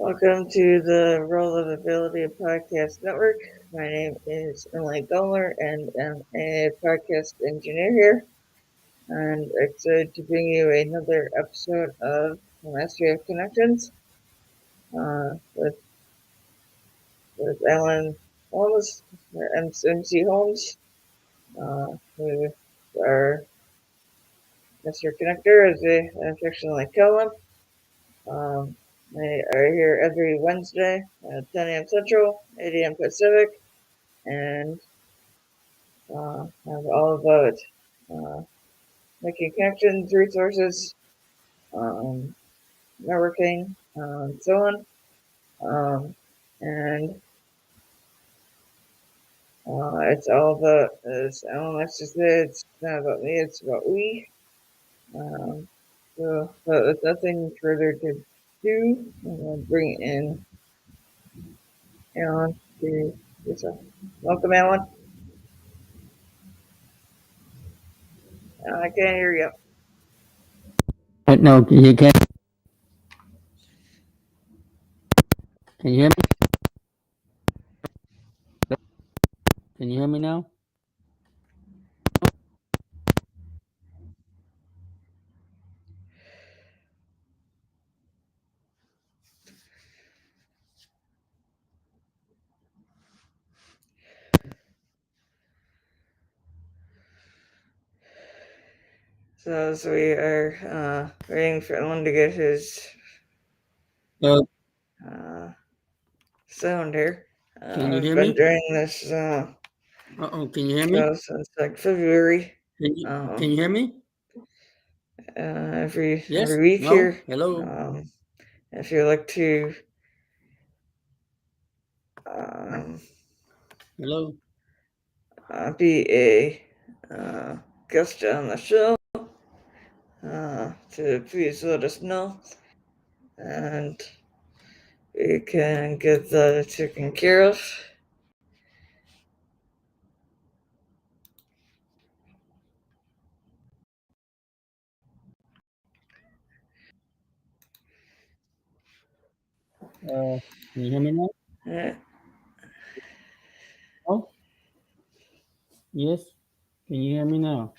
Welcome to the Role of Ability Podcast Network. My name is Emily Gomer, and I'm a podcast engineer here. And excited to bring you another episode of Mastery of Connections with Alan Holmes, or MC Holmes, who are Mr. Connector, as they affectionately call him. They are here every Wednesday at 10 a.m. Central, 8 a.m. Pacific, and have all about making connections, resources, um, networking, and so on. And it's all about, as Alan likes to say, it's not about me, it's about we. But with nothing further to do, I'm going to bring in Alan to yourself. Welcome, Alan. I can't hear you. No, can you hear me? Can you hear me now? So as we are waiting for Alan to get his Uh, sound here. can you I've hear been me? doing this Can you hear me? show since like February. Can you hear me? Every Yes? week No? here. Hello? If you like to um, Hello? be a guest on the show, to please let us know, and we can get that taken care of. Can you hear me now? Uh, Oh, yes? Can you hear me now?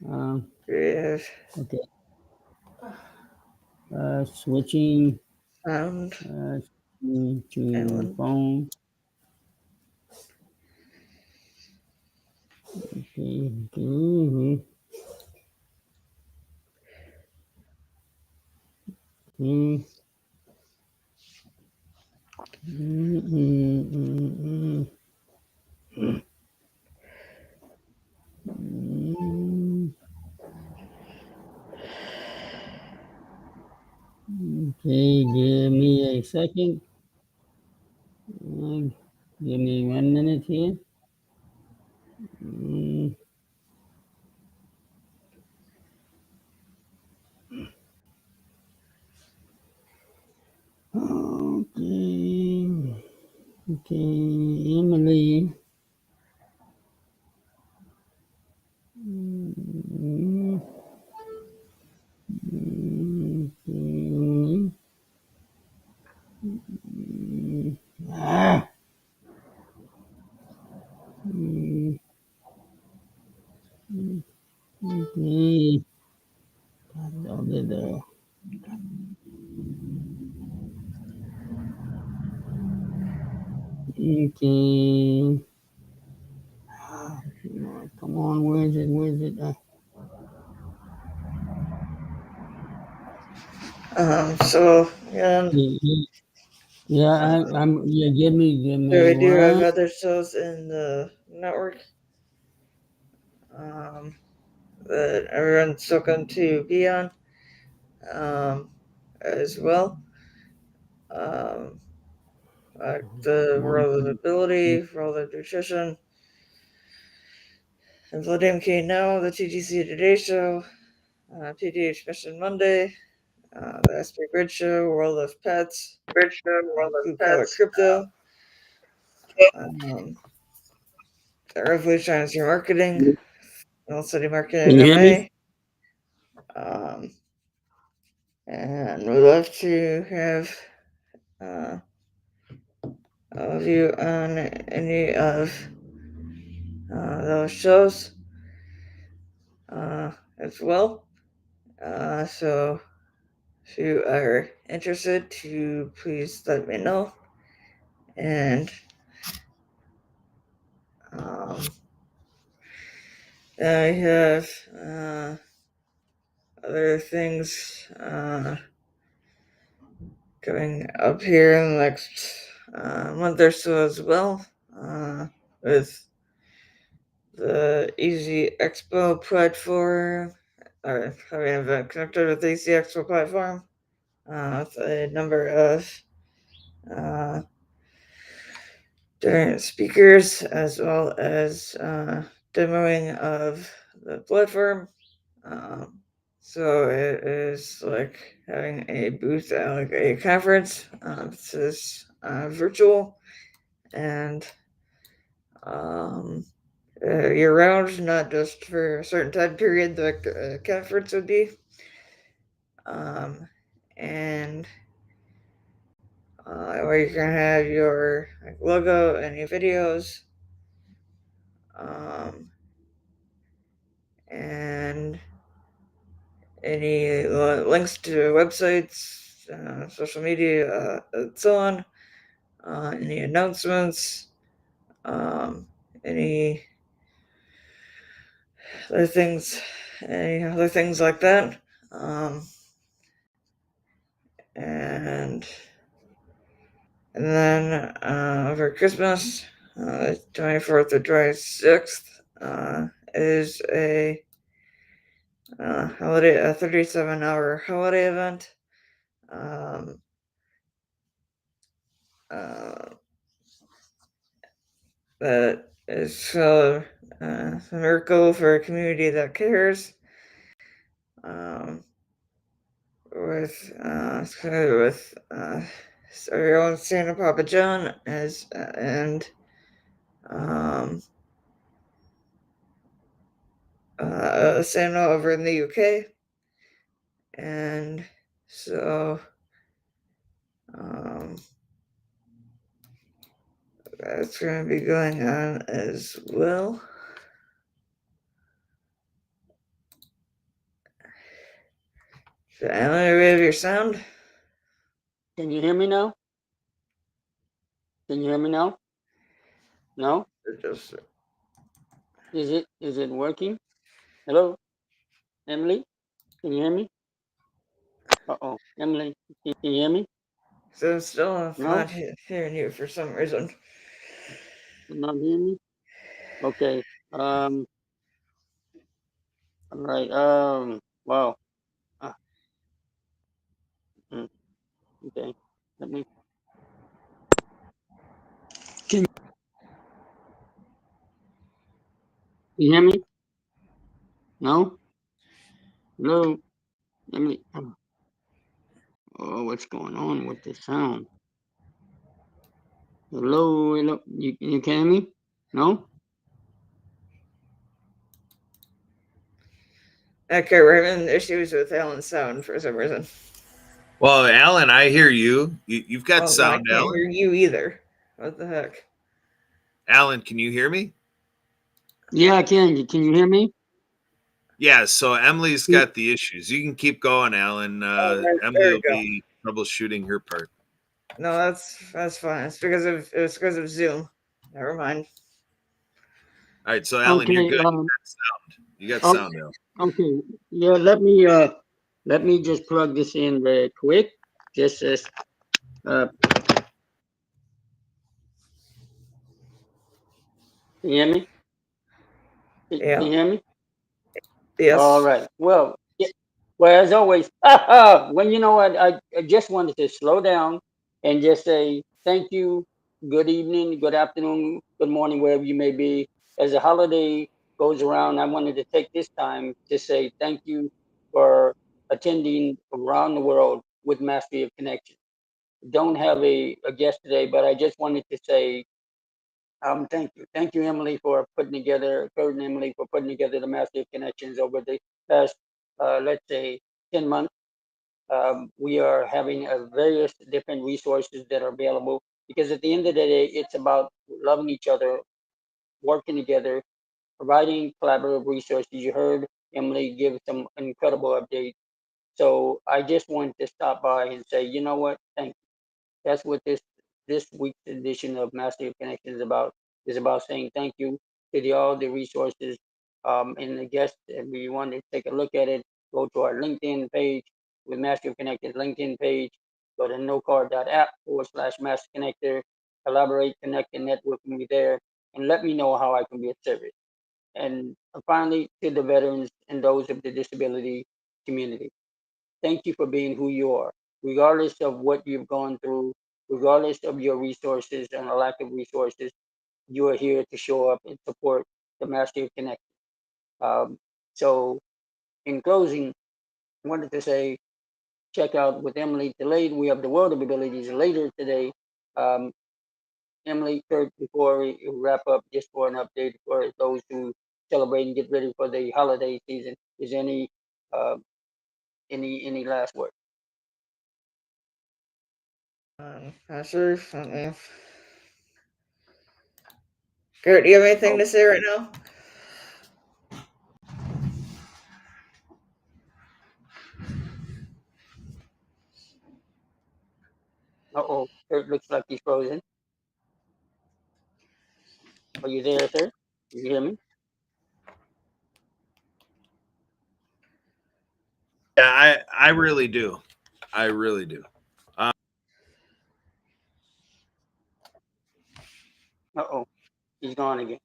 Um, we have okay. Switching sound, to Alan. phone. Okay. Mm-hmm. Mm-hmm. Mm-hmm. Mm-hmm. Okay, give me a second. Uh, Give me 1 minute here. Mm, Okay, okay, Emily. Mm, okay. Ah, mm, okay. Over there. Okay. Come on, where is it? Where is it? So yeah, Yeah, yeah, yeah, yeah, give so me we do have one. other shows in the network. Um, that everyone's welcome to be on, um, as well. Um, like the One, World of Ability, World of Nutrition, and Blood MK Now, the TGC Today Show, PDH Mission Monday, the SP Grid Show, World of Pets, Blue Collar Crypto, um, the Revolutionized Your Marketing, Old City can Marketing you hear me? MA, and we'd love to have uh, of you on any of those shows as well. So if you are interested, to please let me know. And um, I have other things coming up here in the next month or so as well, with the Easy Expo platform, or having an event connected with the Easy Expo platform, with a number of uh, different speakers, as well as demoing of the platform. Um, so it is like having a booth at like a conference. This is virtual and um, year round, not just for a certain time period like the conference would be. Um, and where you can have your like, logo and your videos, um, and any links to websites, social media, and so on. Any announcements, um, any other things, any other things like that. Um, and then over Christmas, 24th to 26th, is a 37-hour holiday event. Um, uh, that is a miracle for a community that cares. Um, with our own Santa Papa John as and um, Santa over in the UK, and so um, that's going to be going on as well. So, Alan, are we have your sound? Can you hear me now? Can you hear me now? No? Just Is it working? Hello, Emily? Can you hear me? Uh-oh. Emily, can you hear me? so I'm still No? not hearing you for some reason. You're not hearing me? Okay. All right. Wow. Ah, mm, okay. Let me. Can you hear me? No? Hello, Emily. Oh, what's going on with the sound? Hello, hello. You can hear me? No? Okay, we're having issues with Alan's sound for some reason. Well, Alan, I hear you. You've got Oh no, I sound, can't hear Alan. you either. What the heck? Alan, can you hear me? Yeah, I can. Can you hear me? Yeah, so Emily's got the issues. You can keep going, Alan. Oh, Emily there we will go. be troubleshooting her part. No, that's fine. It's because of Zoom. Never mind. All right, so Alan, you're Okay. good. You got Oh, sound now. okay. Yeah. Let me just plug this in very quick. Just as can you hear me? Can Yeah. you hear me? All Yes. right. Well, yeah, well, as always, well, you know what? I just wanted to slow down and just say thank you, good evening, good afternoon, good morning, wherever you may be. As the holiday goes around, I wanted to take this time to say thank you for attending around the world with Mastery of Connection. Don't have a guest today, but I just wanted to say thank you, Emily, for putting together, Kurt and Emily, for putting together the Massive Connections over the past, let's say, 10 months. We are having various different resources that are available because at the end of the day, it's about loving each other, working together, providing collaborative resources. You heard Emily give some incredible updates. So I just wanted to stop by and say, you know what? Thank you. That's what this week's edition of Mastery of Connection is about saying thank you to all the resources and the guests. If you want to take a look at it, go to our LinkedIn page with Mastery of Connected LinkedIn page. Go to nocard.app/Master Connector. Collaborate, connect, and network with me there, and let me know how I can be of service. And finally, to the veterans and those of the disability community, thank you for being who you are, regardless of what you've gone through, regardless of your resources and a lack of resources. You are here to show up and support the Mastery of Connect. Um, so, in closing, I wanted to say, check out with Emily delayed. We have the World of Abilities later today. Um, Emily, Kurt, before we wrap up, just for an update for those who celebrate and get ready for the holiday season, is uh, any last word? Pastor, Kurt, do you have anything Oh, to say right now? uh-oh, Kurt looks like he's frozen. Are you there, sir? You hear me? Yeah, I really do. I really do. Um, Uh-oh, he's gone again.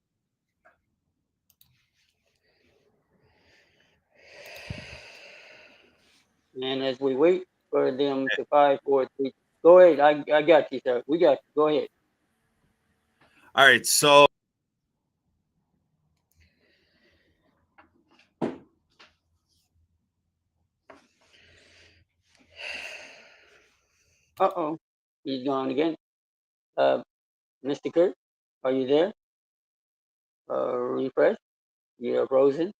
And as we wait for them to 5, 4, 3, go ahead. I got you, sir. We got you. Go ahead. all right, so Uh-oh, he's gone again. Uh, Mr. Kurt, are you there? Refresh. You're frozen.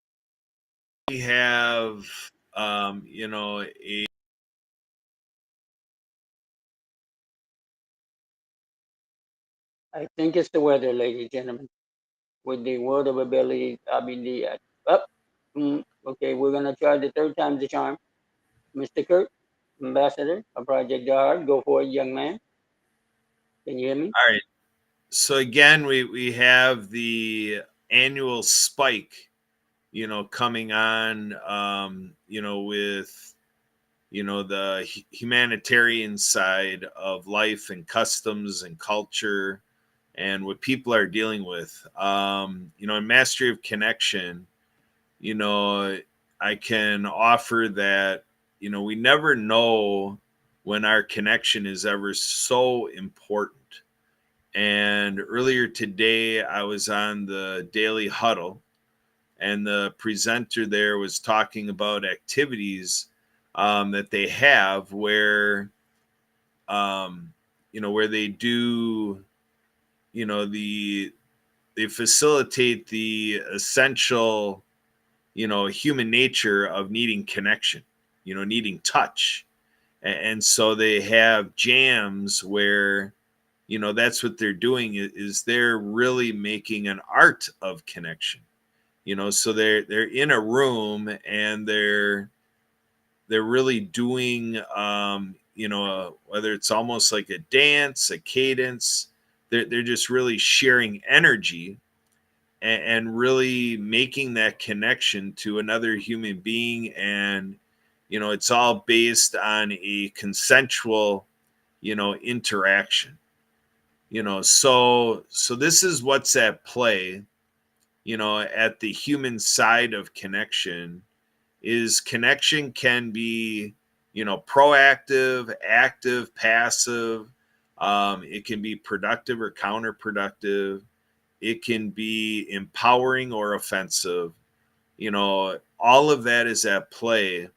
we have you know, a I think it's the weather, ladies and gentlemen. With the word of ability, I mean the up. Okay, we're gonna try the third time's the charm. Mr. Kurt, Ambassador of Project Guard, go for it, young man. Can you hear me? all right. So again, we have the annual spike, coming on, with the humanitarian side of life and customs and culture and what people are dealing with. In Mastery of Connection, you know, I can offer that, we never know when our connection is ever so important. And earlier today, I was on the Daily Huddle, and the presenter there was talking about activities that they have where they do, the they facilitate the essential, human nature of needing connection, needing touch. And so they have jams where, that's what they're doing is they're really making an art of connection. So they're in a room and they're really doing, whether it's almost like a dance, a cadence. They're just really sharing energy and really making that connection to another human being. And it's all based on a consensual, interaction. So this is what's at play, at the human side of connection. Is connection can be, proactive, active, passive. It can be productive or counterproductive. It can be empowering or offensive. All of that is at play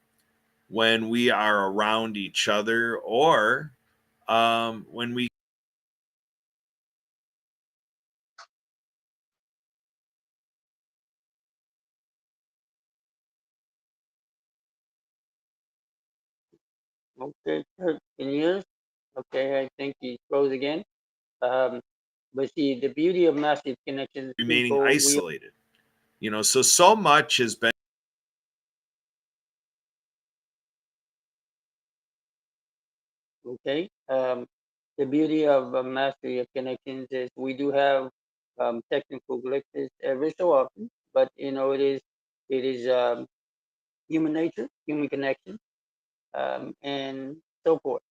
when we are around each other, or when we Okay, Kurt, can you hear us? Okay, I think he froze again. Um, but see, the beauty of massive connections, remaining people, we isolated. So much has been okay. The beauty of mastery of connections is we do have technical glitches every so often, but it is human nature, human connection, and so forth.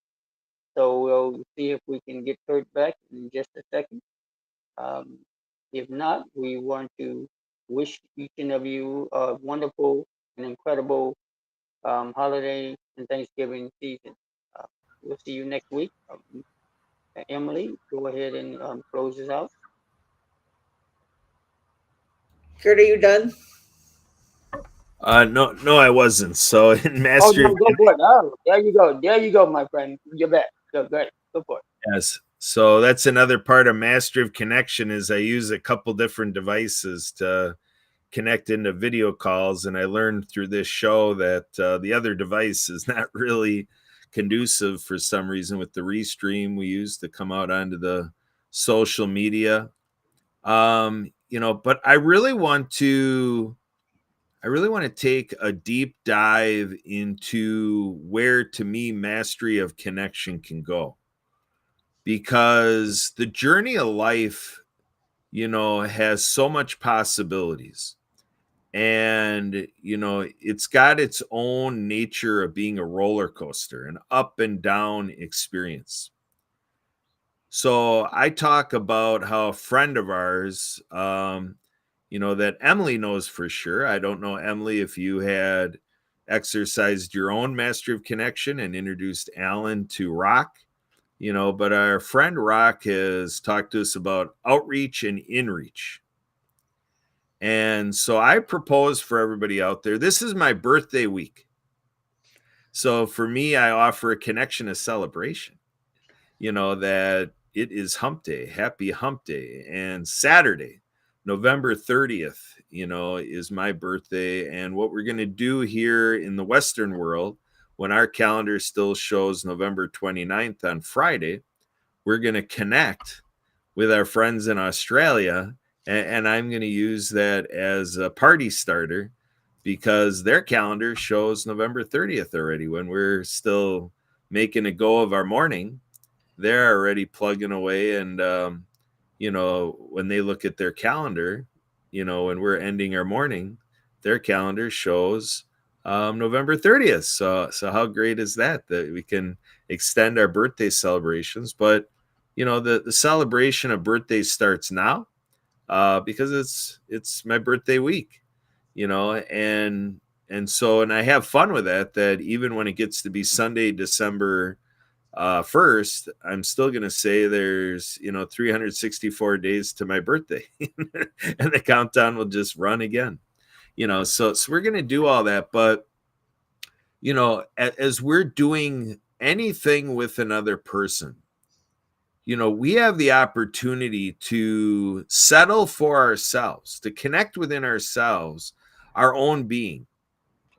So we'll see if we can get Kurt back in just a second. Um, if not, we want to wish each and every you a wonderful and incredible holiday and Thanksgiving season. Uh, we'll see you next week. Emily, go ahead and close us out. Kurt, are you done? no, I wasn't. So in Oh mastery of no, go for it. Oh, there you go. There you go, my friend. You're back. Go, go ahead. Go for it. yes, so that's another part of mastery of connection is I use a couple different devices to connect into video calls, and I learned through this show that the other device is not really conducive for some reason with the restream we use to come out onto the social media. But I really want to take a deep dive into where to me mastery of connection can go, because the journey of life, has so much possibilities, and it's got its own nature of being a roller coaster, an up and down experience. So I talk about how a friend of ours, that Emily knows for sure. I don't know, Emily, if you had exercised your own mastery of connection and introduced Alan to Rock, but our friend Rock has talked to us about outreach and inreach. And so I propose for everybody out there, this is my birthday week. So for me, I offer a connection, a celebration, that it is hump day, happy hump day. And Saturday, November 30th, is my birthday. And what we're going to do here in the Western world, when our calendar still shows November 29th on Friday, we're going to connect with our friends in Australia. And I'm going to use that as a party starter because their calendar shows November 30th already when we're still making a go of our morning. They're already plugging away. And, when they look at their calendar, when we're ending our morning, their calendar shows November 30th. So how great is that we can extend our birthday celebrations? But, the celebration of birthdays starts now because it's my birthday week, and I have fun with that even when it gets to be Sunday, December 1st, I'm still going to say there's 364 days to my birthday, and the countdown will just run again. So we're going to do all that, but as we're doing anything with another person, we have the opportunity to settle for ourselves, to connect within ourselves, our own being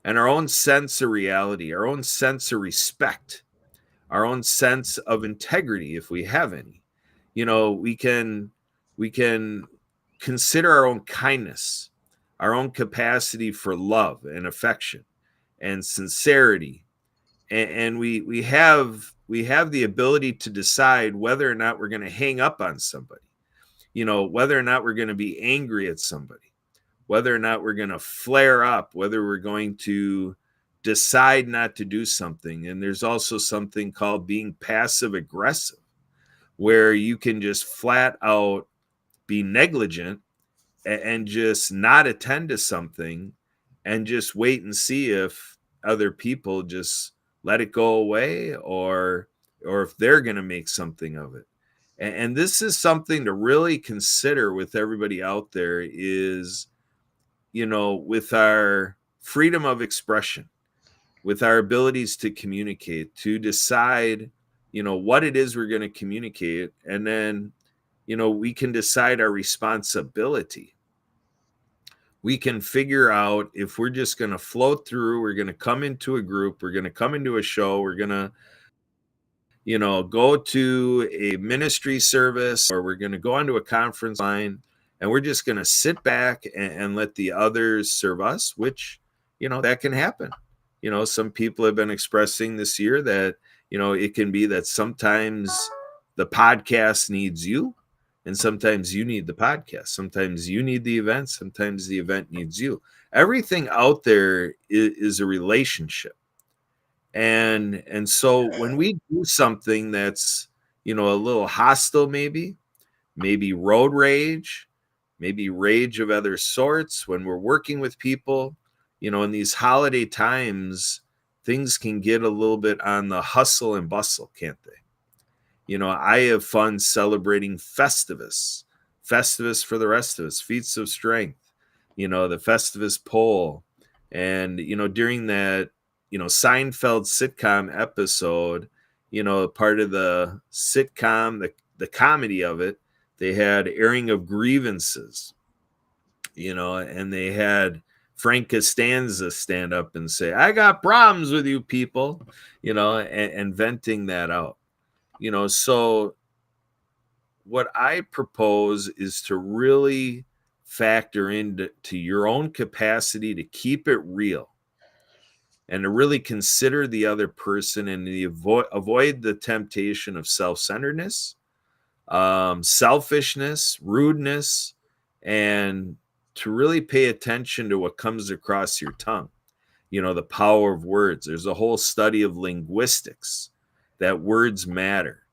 and our own sense of reality, our own sense of respect, our own sense of integrity if we have any. We can consider our own kindness, our own capacity for love and affection and sincerity, and we have the ability to decide whether or not we're going to hang up on somebody, whether or not we're going to be angry at somebody, whether or not we're going to flare up, whether we're going to decide not to do something. And there's also something called being passive aggressive, where you can just flat out be negligent and just not attend to something and just wait and see if other people just let it go away, or if they're going to make something of it. And this is something to really consider with everybody out there is, with our freedom of expression, with our abilities to communicate, to decide, what it is we're going to communicate. And then, we can decide our responsibility. we can figure out if we're just going to float through, we're going to come into a group, we're going to come into a show, we're going to, go to a ministry service, or we're going to go onto a conference line, and we're just going to sit back and let the others serve us, which, that can happen. Some people have been expressing this year that, it can be that sometimes the podcast needs you, and sometimes you need the podcast. Sometimes you need the event, sometimes the event needs you. Everything out there is a relationship. And so when we do something that's, a little hostile, maybe road rage, maybe rage of other sorts, when we're working with people, in these holiday times, things can get a little bit on the hustle and bustle, can't they? I have fun celebrating Festivus for the rest of us, feats of strength, the Festivus pole. And, during that, Seinfeld sitcom episode, part of the sitcom, the comedy of it, they had airing of grievances, and they had Frank Costanza stand up and say, I got problems with you people, and venting that out. So what I propose is to really factor into your own capacity to keep it real, and to really consider the other person, and avoid the temptation of self-centeredness, selfishness, rudeness, and to really pay attention to what comes across your tongue. The power of words. There's a whole study of linguistics that words matter.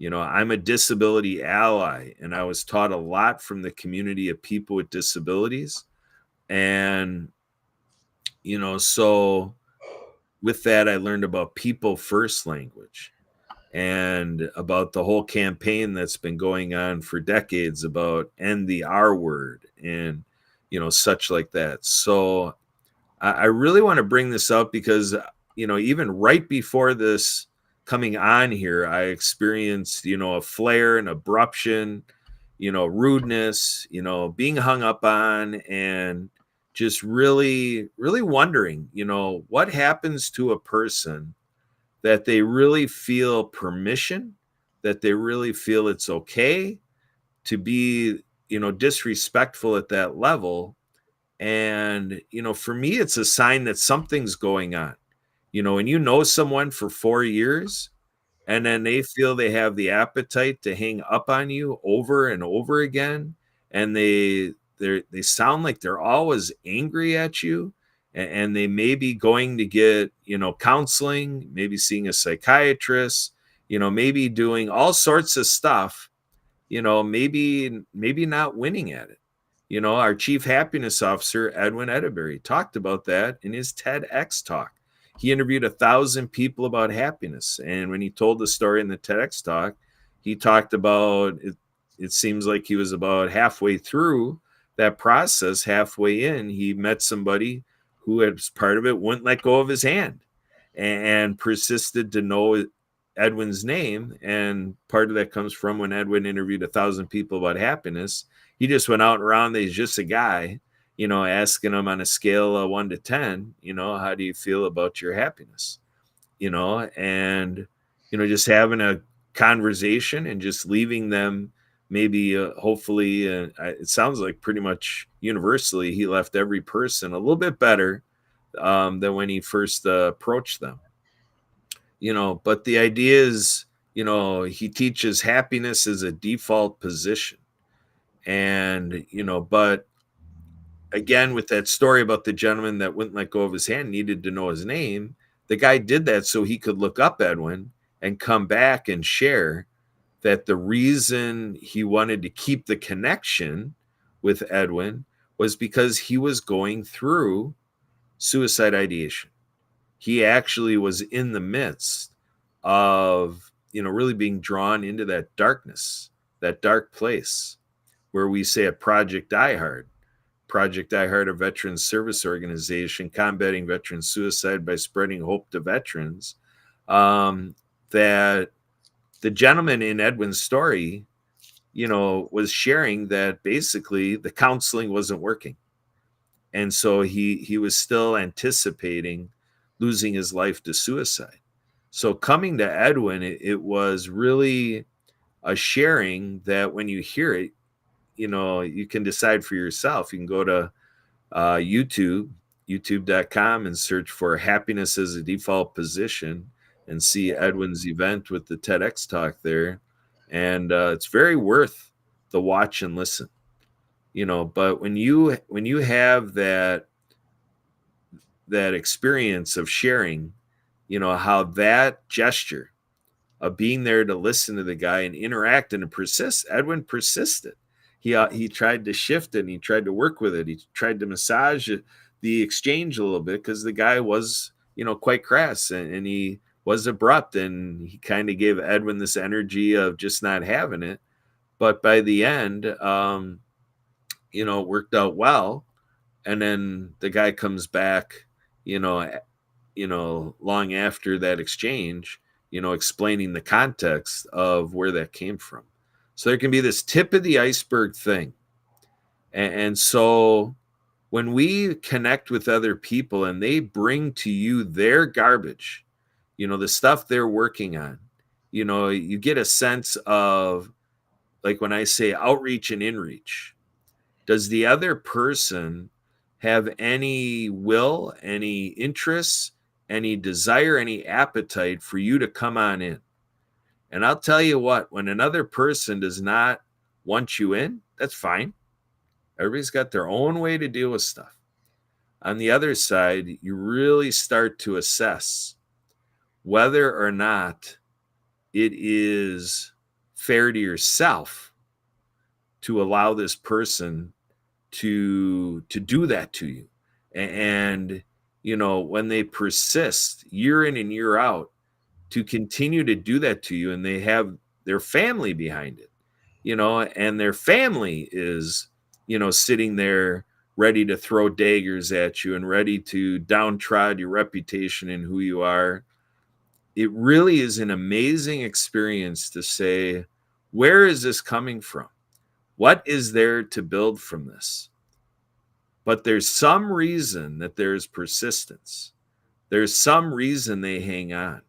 I'm a disability ally, and I was taught a lot from the community of people with disabilities. And, so with that, I learned about people first language, and about the whole campaign that's been going on for decades about end the R word, and, such like that. So I really want to bring this up because, even right before this coming on here, I experienced, a flare, an abruption, rudeness, being hung up on, and just really, really wondering, what happens to a person that they really feel permission, that they really feel it's okay to be, disrespectful at that level. And, for me, it's a sign that something's going on. When someone for 4 years, and then they feel they have the appetite to hang up on you over and over again, and they sound like they're always angry at you, and they may be going to get, counseling, maybe seeing a psychiatrist, maybe doing all sorts of stuff, maybe not winning at it. Our chief happiness officer, Edwin Edeberry, talked about that in his TEDx talk. He interviewed 1,000 people about happiness. And when he told the story in the TEDx talk, he talked about it. It seems like he was about halfway through that process. Halfway in, he met somebody who, as part of it, wouldn't let go of his hand, and persisted to know Edwin's name. And part of that comes from when Edwin interviewed 1,000 people about happiness. He just went out around. He's just a guy, asking them on a scale of 1 to 10, how do you feel about your happiness? And, just having a conversation and just leaving them, maybe, hopefully, it sounds like pretty much universally, he left every person a little bit better than when he first approached them. But the idea is, he teaches happiness as a default position. And, but again, with that story about the gentleman that wouldn't let go of his hand, needed to know his name, the guy did that so he could look up Edwin and come back and share that the reason he wanted to keep the connection with Edwin was because he was going through suicide ideation. He actually was in the midst of, really being drawn into that darkness, that dark place where we say at Project Die Hard, a veteran service organization combating veteran suicide by spreading hope to veterans, that the gentleman in Edwin's story, was sharing that basically the counseling wasn't working. And so he was still anticipating losing his life to suicide. So coming to Edwin, it was really a sharing that when you hear it, you can decide for yourself. You can go to YouTube, youtube.com, and search for happiness as a default position and see Edwin's event with the TEDx talk there. And it's very worth the watch and listen. But when you have that experience of sharing, how that gesture of being there to listen to the guy and interact and to persist. Edwin persisted. He tried to shift it and he tried to work with it. He tried to massage the exchange a little bit because the guy was, quite crass, and he was abrupt, and he kind of gave Edwin this energy of just not having it. But by the end, it worked out well. And then the guy comes back, you know, long after that exchange, explaining the context of where that came from. So there can be this tip of the iceberg thing. And so when we connect with other people and they bring to you their garbage, the stuff they're working on, you get a sense of, like when I say outreach and inreach, does the other person have any will, any interest, any desire, any appetite for you to come on in? And I'll tell you what, when another person does not want you in, that's fine. Everybody's got their own way to deal with stuff. On the other side, you really start to assess whether or not it is fair to yourself to allow this person to do that to you. And when they persist year in and year out to continue to do that to you, and they have their family behind it, and their family is sitting there ready to throw daggers at you and ready to downtrod your reputation and who you are, it really is an amazing experience to say, where is this coming from? What is there to build from this? But there's some reason that there's persistence. There's some reason they hang on.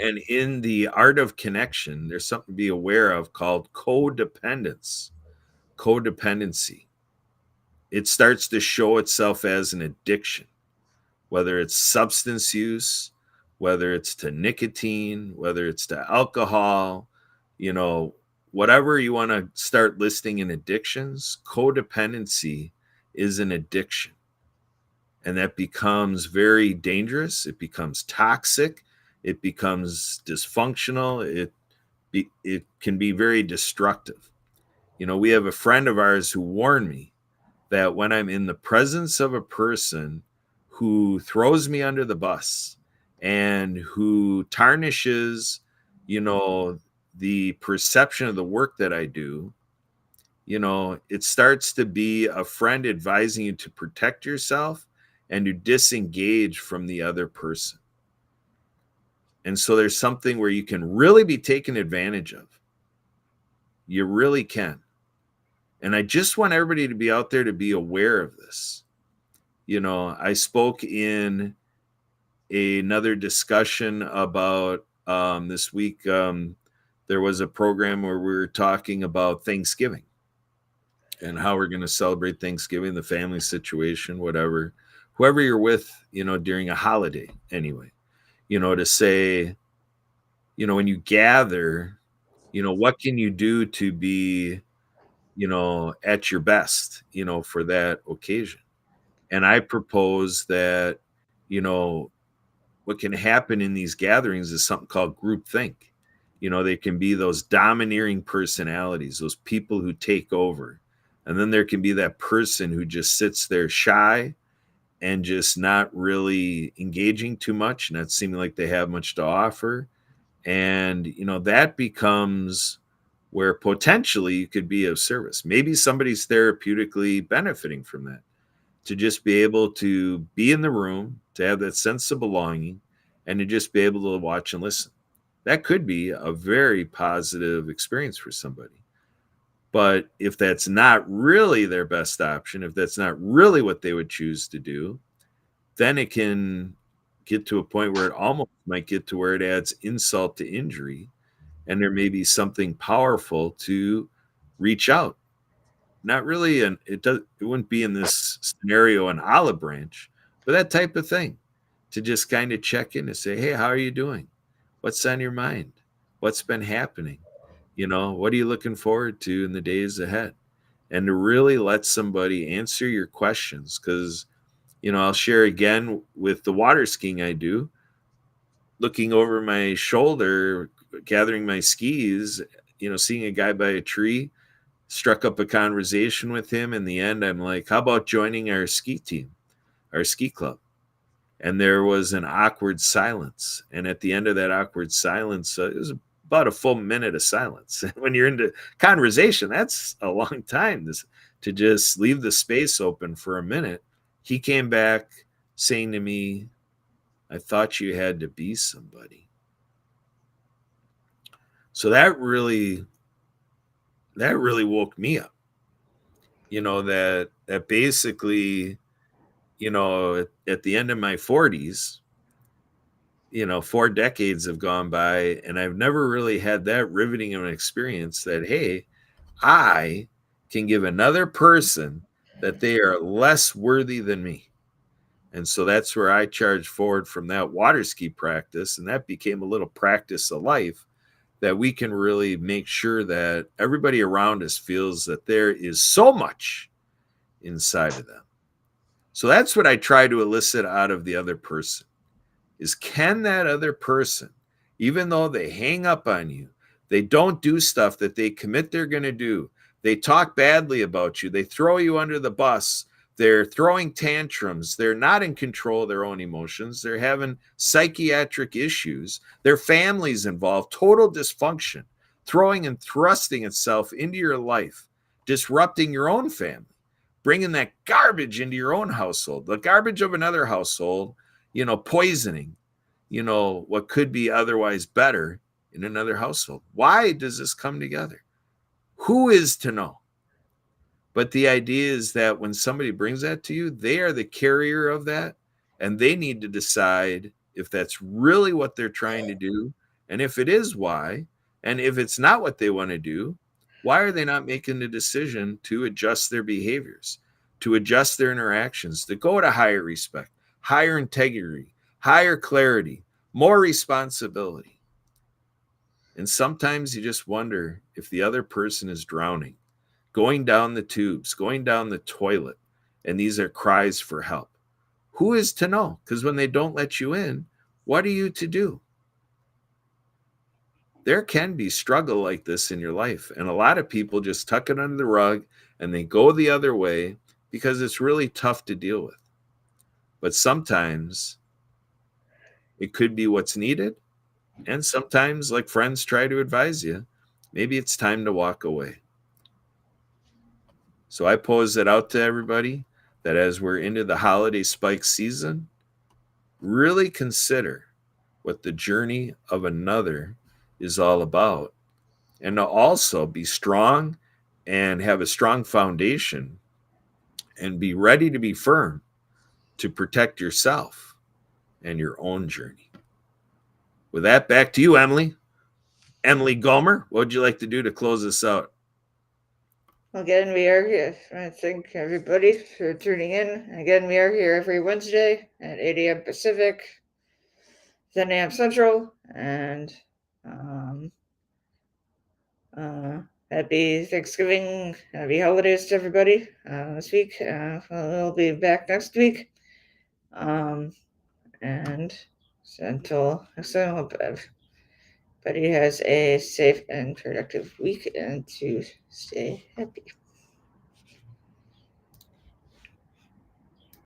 And in the art of connection, there's something to be aware of called codependence, codependency. It starts to show itself as an addiction, whether it's substance use, whether it's to nicotine, whether it's to alcohol, you know, whatever you want to start listing in addictions, codependency is an addiction. And that becomes very dangerous. It becomes toxic. It becomes dysfunctional. It can be very destructive. We have a friend of ours who warned me that when I'm in the presence of a person who throws me under the bus and who tarnishes, the perception of the work that I do, it starts to be a friend advising you to protect yourself and to disengage from the other person. And so there's something where you can really be taken advantage of. You really can. And I just want everybody to be out there to be aware of this. I spoke in another discussion about this week. There was a program where we were talking about Thanksgiving and how we're going to celebrate Thanksgiving, the family situation, whatever, whoever you're with, during a holiday anyway, to say, when you gather, what can you do to be, at your best, for that occasion? And I propose that, what can happen in these gatherings is something called groupthink. They can be those domineering personalities, those people who take over. And then there can be that person who just sits there shy and just not really engaging too much, not seeming like they have much to offer. And, that becomes where potentially you could be of service. Maybe somebody's therapeutically benefiting from that, to just be able to be in the room, to have that sense of belonging, and to just be able to watch and listen. That could be a very positive experience for somebody. But if that's not really their best option, if that's not really what they would choose to do, then it can get to a point where it almost might get to where it adds insult to injury. And there may be something powerful to reach out. Not really, and it wouldn't be in this scenario an olive branch, but that type of thing to just kind of check in and say, hey, how are you doing? What's on your mind? What's been happening? What are you looking forward to in the days ahead? And to really let somebody answer your questions. Because, I'll share again with the water skiing I do, looking over my shoulder, gathering my skis, seeing a guy by a tree, struck up a conversation with him. In the end, I'm like, how about joining our ski team, our ski club? And there was an awkward silence. And at the end of that awkward silence, it was about a full minute of silence. When you're into conversation, that's a long time to just leave the space open for a minute. He came back saying to me, I thought you had to be somebody. So that really woke me up. That basically, at the end of my 40s, 4 decades have gone by, and I've never really had that riveting of an experience that, hey, I can give another person that they are less worthy than me. And so that's where I charged forward from that water ski practice. And that became a little practice of life, that we can really make sure that everybody around us feels that there is so much inside of them. So that's what I try to elicit out of the other person, is can that other person, even though they hang up on you, they don't do stuff that they commit they're going to do, they talk badly about you, they throw you under the bus, they're throwing tantrums, they're not in control of their own emotions, they're having psychiatric issues, their family's involved, total dysfunction, throwing and thrusting itself into your life, disrupting your own family, bringing that garbage into your own household, the garbage of another household, poisoning, what could be otherwise better in another household. Why does this come together? Who is to know? But the idea is that when somebody brings that to you, they are the carrier of that, and they need to decide if that's really what they're trying to do. And if it is, why? And if it's not what they want to do, why are they not making the decision to adjust their behaviors, to adjust their interactions, to go to higher respect, higher integrity, higher clarity, more responsibility? And sometimes you just wonder if the other person is drowning, going down the tubes, going down the toilet, and these are cries for help. Who is to know? Because when they don't let you in, what are you to do? There can be struggle like this in your life, and a lot of people just tuck it under the rug and they go the other way because it's really tough to deal with. But sometimes it could be what's needed, and sometimes, like friends try to advise you, maybe it's time to walk away. So I pose it out to everybody that as we're into the holiday spike season, really consider what the journey of another is all about, and to also be strong and have a strong foundation and be ready to be firm to protect yourself and your own journey. With that, back to you, Emily. Emily Gomer, what would you like to do to close this out? Again, we are here. I thank everybody for tuning in. Again, we are here every Wednesday at 8 a.m. Pacific, 10 a.m. Central, and um, happy Thanksgiving, happy holidays to everybody this week. We'll be back next week. And so until next time, hope everybody has a safe and productive week and to stay happy.